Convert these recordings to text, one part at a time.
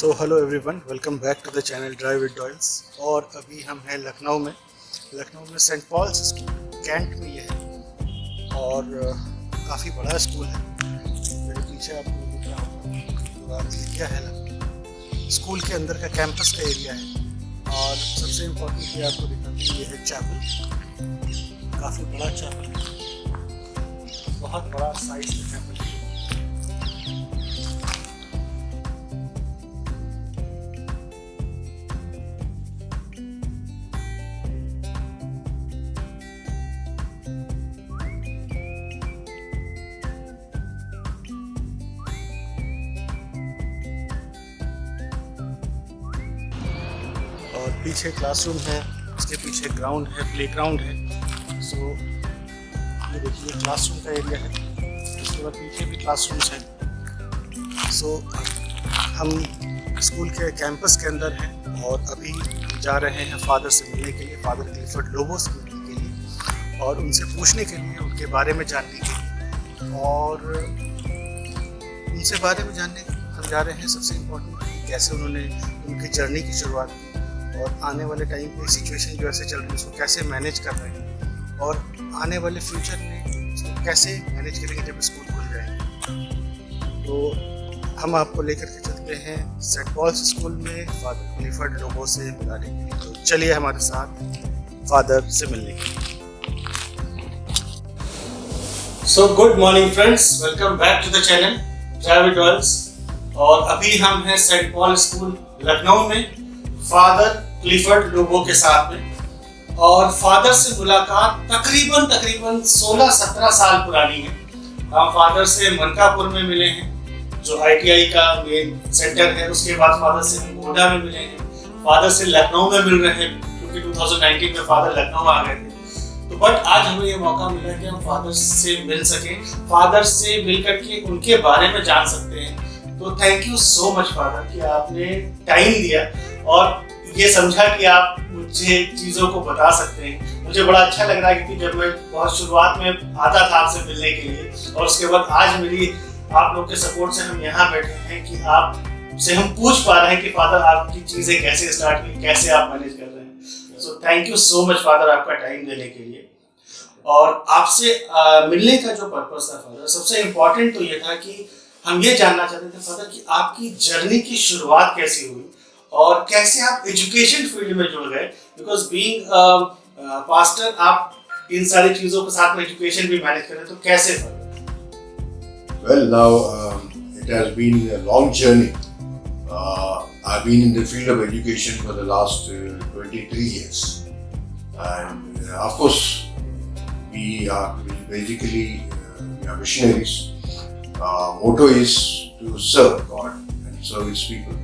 So hello everyone, welcome back to the channel drive with Doyles. और अभी हम हैं लखनऊ में सेंट पॉल्स स्कूल कैंट में ये है और काफ़ी बड़ा स्कूल है। मेरे पीछे आपको दिख रहा होगा पूरा एरिया है ना, स्कूल के अंदर का कैंपस का एरिया है। और सबसे इम्पोर्टेंट ये आपको दिखाते हैं, ये है चैपल। काफ़ी बड़ा चैपल है, बहुत बड़ा साइज का चैपल है। और पीछे क्लासरूम है, उसके पीछे ग्राउंड है, प्लेग्राउंड है। सो ये देखिए क्लासरूम का एरिया है, उसके बाद पीछे भी क्लासरूम्स हैं। सो हम स्कूल के कैंपस के अंदर हैं और अभी जा रहे हैं फादर से मिलने के लिए, फादर क्लिफर्ड लोबो से मिलने के लिए और उनसे पूछने के लिए, उनके बारे में जानने के लिए। और उनसे बारे में जानने हम जा रहे हैं सबसे इम्पोर्टेंट कैसे उन्होंने उनकी जर्नी की शुरुआत की और आने वाले टाइम पे सिचुएशन जो ऐसे चल रही है उसको कैसे मैनेज कर रहे हैं और आने वाले फ्यूचर में उसको कैसे मैनेज करेंगे जब स्कूल खुल जाएंगे। तो हम आपको लेकर के चलते हैं सेंट पॉल्स स्कूल में फादर क्लिफर्ड लोबो से मिलाने के लिए। तो चलिए हमारे साथ फादर से मिलने के लिए। So good morning friends, welcome back to the channel drive with Doyles. और अभी हम हैं सेंट पॉल स्कूल लखनऊ में फादर क्लिफर्ड लोबो के साथ में। और फादर से मुलाकात तकरीबन 16-17 साल पुरानी है। हम फादर से मनकापुर में मिले हैं जो ITI का मेन सेंटर है, उसके बाद फादर से हम गोंडा में मिले हैं, फादर से लखनऊ में मिल रहे हैं क्योंकि 2019 में फादर लखनऊ आ गए थे। तो बट आज हमें ये मौका मिला कि हम फादर से मिल सकें, फादर से मिल करके उनके बारे में जान सकते हैं। तो thank you so much father कि आपने टाइम दिया और ये समझा कि आप मुझे चीज़ों को बता सकते हैं। मुझे बड़ा अच्छा लग रहा है क्योंकि जब मैं बहुत शुरुआत में आता था आपसे मिलने के लिए और उसके बाद आज मेरी आप लोग के सपोर्ट से हम यहाँ बैठे हैं कि आप से हम पूछ पा रहे हैं कि फादर आपकी चीज़ें कैसे स्टार्ट की, कैसे आप मैनेज कर रहे हैं। So thank you so much father आपका टाइम देने के लिए। और आपसे मिलने का जो पर्पस था फादर, सबसे इम्पोर्टेंट तो ये था कि हम ये जानना चाहते थे फादर कि आपकी जर्नी की शुरुआत कैसे हुई और कैसे आप एजुकेशन फील्ड में जुड़ गए। बिकॉज बीइंग पास्टर आप इन सारी चीजों के साथ में एजुकेशन भी मैनेज करें, तो कैसे father? Well, now it has been a long journey. I've been in the field of education for the last 23 years, and of course, we are basically we are missionaries. Motto is to serve God and serve His people.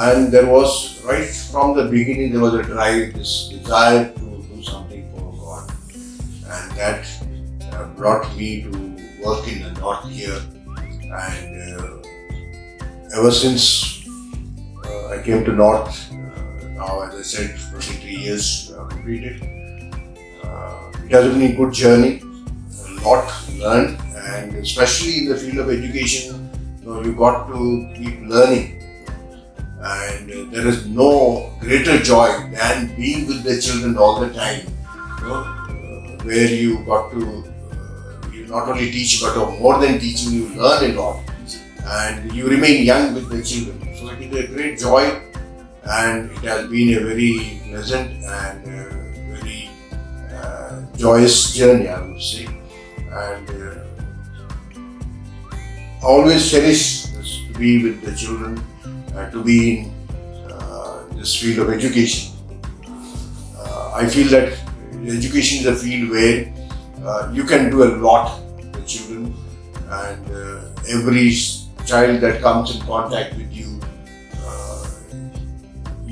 And there was, right from the beginning, there was a drive, this desire to do something for God. And that brought me to work in the north here. And ever since I came to north, now as I said, 23 years completed. It has been a good journey, a lot learned, and especially in the field of education, you got to keep learning. And there is no greater joy than being with the children all the time, where you got to you not only teach but more than teaching, you learn a lot and you remain young with the children. So it is a great joy and it has been a very pleasant and very joyous journey, I would say. And I always cherish this, to be with the children, to be in this field of education. I feel that education is a field where you can do a lot with children, and every child that comes in contact with you,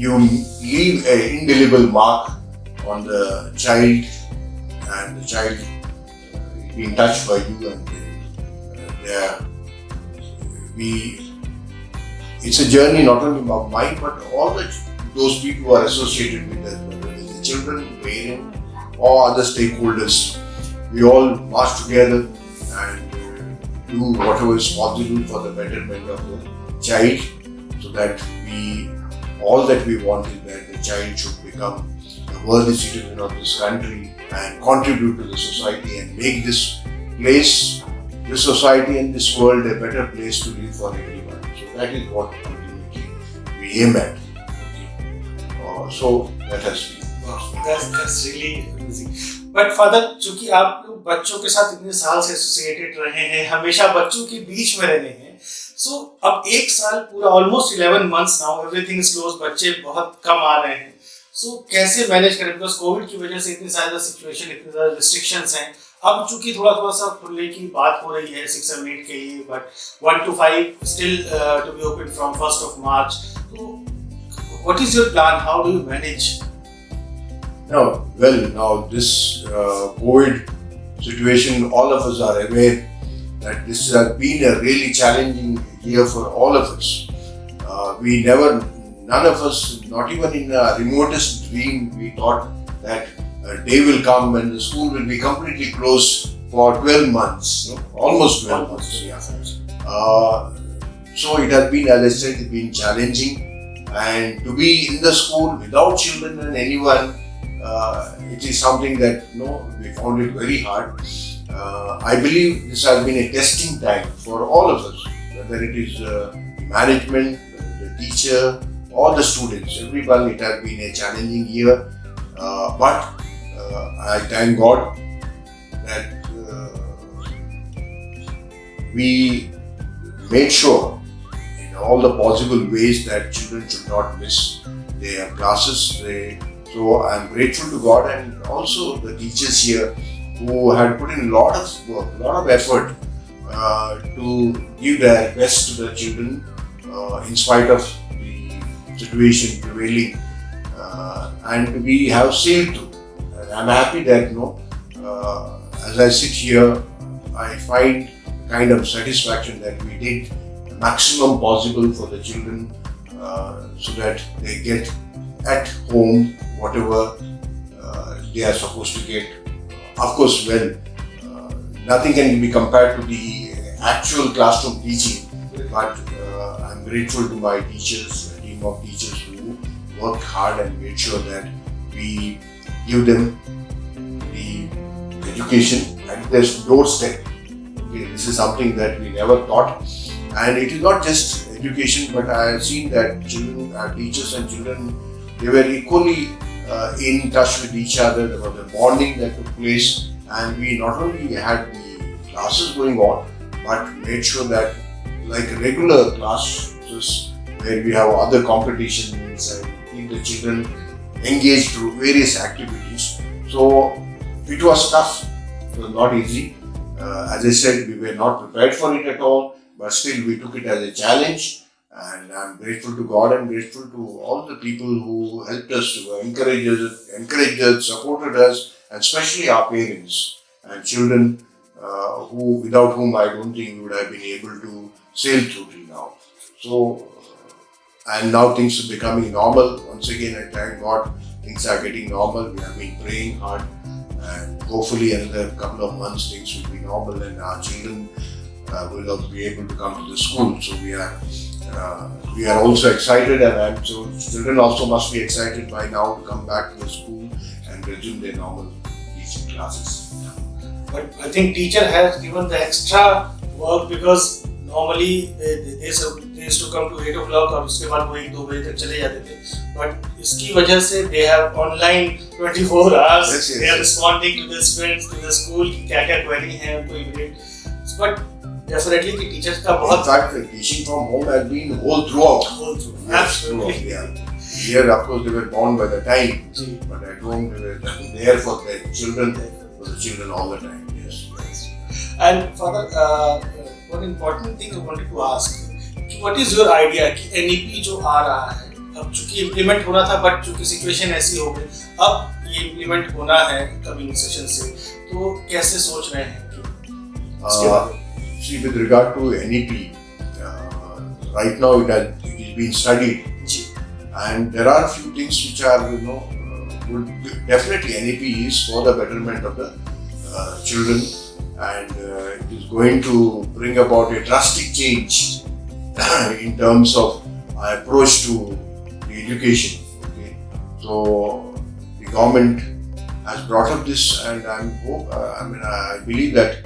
you leave an indelible mark on the child, and the child being touched by you, and it's a journey not only of mine but all those people who are associated with us, whether it's the children, parents, or other stakeholders. We all march together and do whatever is possible for the betterment of the child so that all that we want is that the child should become a worthy citizen of this country and contribute to the society and make this place, this society and this world a better place to live for everyone. So that is what ultimately we aim at. So that has been. That's really amazing. But father, चूंकि आप लोग बच्चों के साथ इतने साल से associated रहे हैं, हमेशा बच्चों के बीच में रहे हैं, so अब एक साल पूरा almost 11 months now, everything is closed, बच्चे बहुत कम आ रहे हैं, so कैसे मैनेज करें? बिकॉज कोविड की वजह से इतनी ज़्यादा सिचुएशन, इतनी ज़्यादा रिस्ट्रिक्शंस हैं. अब चूंकि थोड़ा सा खुलने की बात हो रही है 6 and 8 के लिए, but 1 to 5 still to be open from 1st of March. So what is your plan? How do you manage? Now this COVID situation, all of us are aware that this has been a really challenging year for all of us. None of us, not even in the remotest dream, we thought that a day will come when the school will be completely closed for 12 months, almost 12 months. Yeah. So it has been, as I said, it's been challenging, and to be in the school without children and anyone, it is something that we found it very hard. I believe this has been a testing time for all of us, whether it is management, the teacher, or the students. Everyone, it has been a challenging year, but I thank God that we made sure in all the possible ways that children should not miss their classes. So I am grateful to God and also the teachers here who had put in a lot of work, a lot of effort to give their best to the children in spite of the situation prevailing, and we have sailed through. And I'm happy that as I sit here, I find kind of satisfaction that we did the maximum possible for the children so that they get at home whatever they are supposed to get. Of course, nothing can be compared to the actual classroom teaching, but I'm grateful to my teachers, a team of teachers who worked hard and made sure that we give them the education at their doorstep. Okay, this is something that we never thought, and it is not just education, but I have seen that children, teachers and children, they were equally in touch with each other. There was a bonding that took place, and we not only had the classes going on, but made sure that like regular classes where we have other competitions and keep the children engaged through various activities. So it was tough, it was not easy. As I said, we were not prepared for it at all, but still we took it as a challenge. And I'm grateful to God and grateful to all the people who helped us, who encouraged us, supported us, and especially our parents and children, without whom I don't think we would have been able to sail through till now. So, and now things are becoming normal. Once again, I thank God, things are getting normal. We have been praying hard, and hopefully another couple of months things will be normal and our children will also be able to come to the school. So we are also excited, and so children also must be excited by now to come back to the school and resume their normal teaching classes. But I think teacher has given the extra work because normally they used to come to 8 o'clock और उसके बाद वो 1-2 बजे तक चले जाते थे. But इसकी वजह से they have online 24 hours. Yes. They are responding to the students, to the school कि क्या query है उनको immediate. But definitely the teachers का बहुत. In fact, teaching from home has been whole throughout. Absolutely. Yeah. Here, of course, they were bound by the time, but at home they were there for their children, for the children all the time. Yes. And Father, one important thing I wanted to ask, what is your idea कि NEP जो आ रहा है, अब चूंकि implement होना था, but चूंकि situation ऐसी हो गई, अब ये इम्प्लीमेंट होना है कमिंग सेशन से, तो कैसे सोच रहे हैं कि इसके बारे में? See, with regard to NEP, right now it is being studied, and there are a few things which are, definitely NEP is for the betterment of the children, and it is going to bring about a drastic change in terms of approach to the education. Okay, so the government has brought up this, and I believe that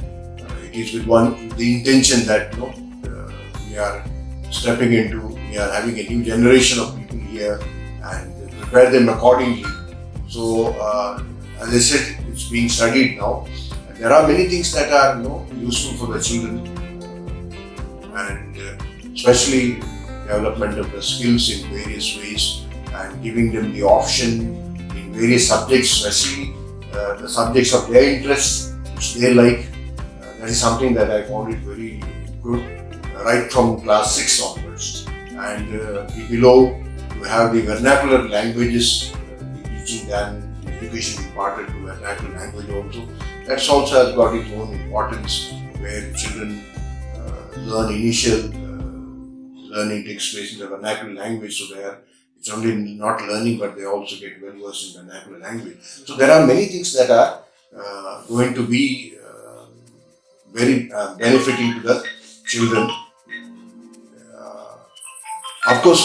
it is with the intention that we are stepping into, we are having a new generation of people here and prepare them accordingly. So as I said, it's being studied now. And there are many things that are useful for the children, and especially development of the skills in various ways and giving them the option in various subjects, especially the subjects of their interest, which they like. That is something that I found it very good, right from class 6 onwards. And below, you have the vernacular languages, the teaching and education imparted to vernacular language also. That also has got its own importance, where children learn initial learning takes place in the vernacular language, so it's only not learning, but they also get well versed in vernacular language. So there are many things that are going to be very benefiting to the children. Of course,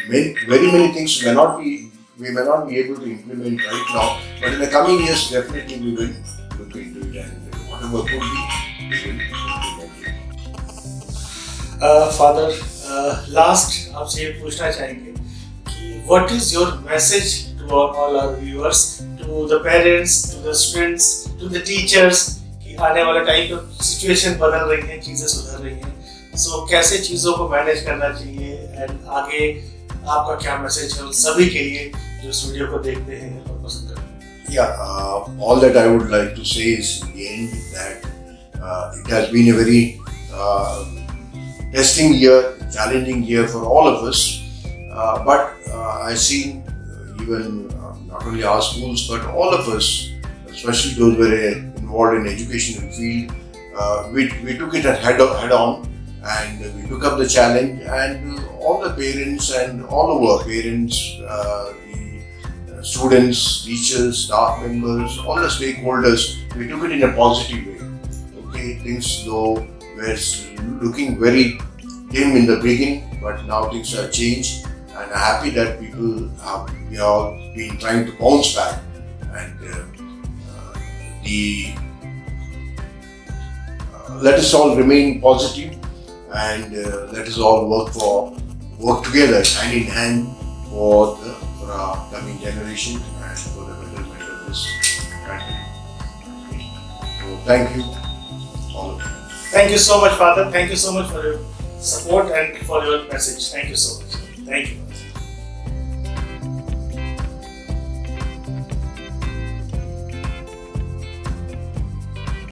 very many things we may not be able to implement right now, but in the coming years, definitely we will look into it, and whatever could be, we will implement it. Father, last आपसे ये पूछना चाहेंगे कि what is your message to all our viewers, to the parents, to the students, to the teachers, कि आने वाले time पे situation बदल रही है, चीजें सुधर रही हैं, so कैसे चीजों को मैनेज करना चाहिए, and आगे आपका क्या मैसेज है उन सभी के लिए जो इस वीडियो को देखते हैं और पसंद करते हैं? Yeah, all that I would like to say is in the end that it has been a very testing year, challenging year for all of us. But I see even not only our schools but all of us, especially those who were involved in educational field, we took it head on, and we took up the challenge, and all the parents and all our parents, the students, teachers, staff members, all the stakeholders, we took it in a positive way. Okay, things though were looking very dim in the beginning, but now things have changed, and I'm happy that we have all been trying to bounce back, and let us all remain positive, and let us all work together hand in hand for our coming generation and for the betterment of this country. So thank you, all of you. Thank you so much, Father. Thank you so much for your support and for your message. Thank you so much. Thank you.